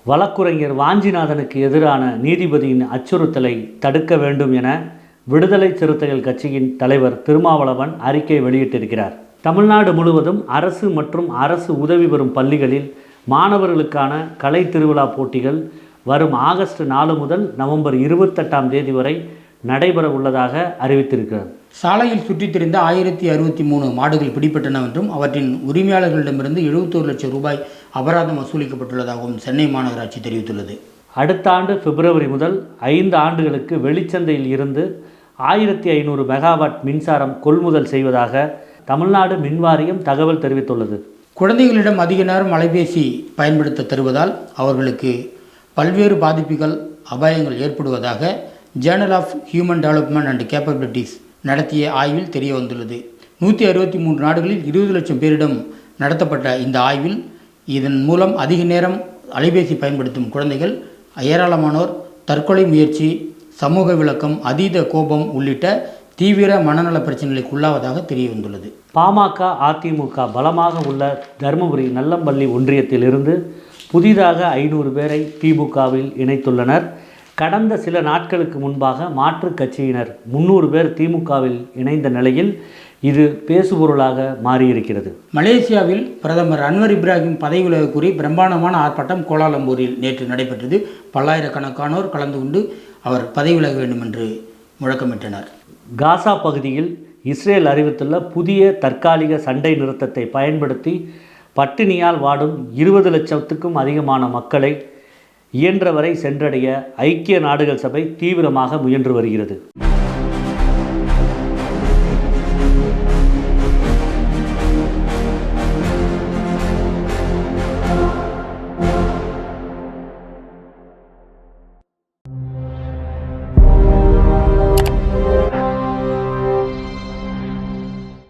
வழக்குரைஞர் வாஞ்சிநாதனுக்கு எதிரான நீதிபதியின் அச்சுறுத்தலை தடுக்க வேண்டும் என விடுதலை சிறுத்தைகள் கட்சியின் தலைவர் திருமாவளவன் அறிக்கை வெளியிட்டிருக்கிறார். தமிழ்நாடு முழுவதும் அரசு மற்றும் அரசு உதவி பெறும் பள்ளிகளில் மாணவர்களுக்கான கலை திருவிழா போட்டிகள் வரும் ஆகஸ்ட் 4 முதல் நவம்பர் 28ஆம் தேதி வரை நடைபெற உள்ளதாக அறிவித்திருக்கிறார். சாலையில் சுற்றித் திரிந்த 1063 மாடுகள் பிடிபட்டனவென்றும் அவற்றின் உரிமையாளர்களிடமிருந்து 71 லட்சம் ரூபாய் அபராதம் வசூலிக்கப்பட்டுள்ளதாகவும் சென்னை மாநகராட்சி தெரிவித்துள்ளது. அடுத்த ஆண்டு பிப்ரவரி முதல் 5 ஆண்டுகளுக்கு வெளிச்சந்தையில் இருந்து 1500 மெகாவாட் மின்சாரம் கொள்முதல் செய்வதாக தமிழ்நாடு மின்வாரியம் தகவல் தெரிவித்துள்ளது. குழந்தைகளிடம் அதிக நேரம் அலைபேசி பயன்படுத்த தருவதால் அவர்களுக்கு பல்வேறு பாதிப்புகள் அபாயங்கள் ஏற்படுவதாக journal of human development and capabilities நடத்திய ஆய்வில் தெரிய வந்துள்ளது. 163 நாடுகளில் 20 லட்சம் பேரிடம் நடத்தப்பட்ட இந்த ஆய்வில் இதன் மூலம் அதிக நேரம் அலைபேசி பயன்படுத்தும் குழந்தைகள் ஏராளமானோர் தற்கொலை முயற்சி, சமூக விளக்கம், அதீத கோபம் உள்ளிட்ட தீவிர மனநல பிரச்சனைகளுக்கு உள்ளாவதாக தெரிய வந்துள்ளது. பாமக அதிமுக பலமாக உள்ள தருமபுரி நல்லம்பள்ளி ஒன்றியத்திலிருந்து புதிதாக 500 பேரை திமுகவில் இணைத்துள்ளனர். கடந்த சில நாட்களுக்கு முன்பாக மாற்றுக் கட்சியினர் 300 பேர் திமுகவில் இணைந்த நிலையில் இது பேசுபொருளாக மாறியிருக்கிறது. மலேசியாவில் பிரதமர் அன்வர் இப்ராஹிம் பதவி விலக கூறி பிரம்மாண்டமான ஆர்ப்பாட்டம் கோலாலம்பூரில் நேற்று நடைபெற்றது. பல்லாயிரக்கணக்கானோர் கலந்து கொண்டு அவர் பதவி விலக வேண்டும் என்று முழக்கமிட்டனர். காசா பகுதியில் இஸ்ரேல் அறிவித்துள்ள புதிய தற்காலிக சண்டை நிறுத்தத்தை பயன்படுத்தி பட்டினியால் வாடும் 20 லட்சத்துக்கும் அதிகமான மக்களை இயன்றவரை சென்றடைய ஐக்கிய நாடுகள் சபை தீவிரமாக முயன்று வருகிறது.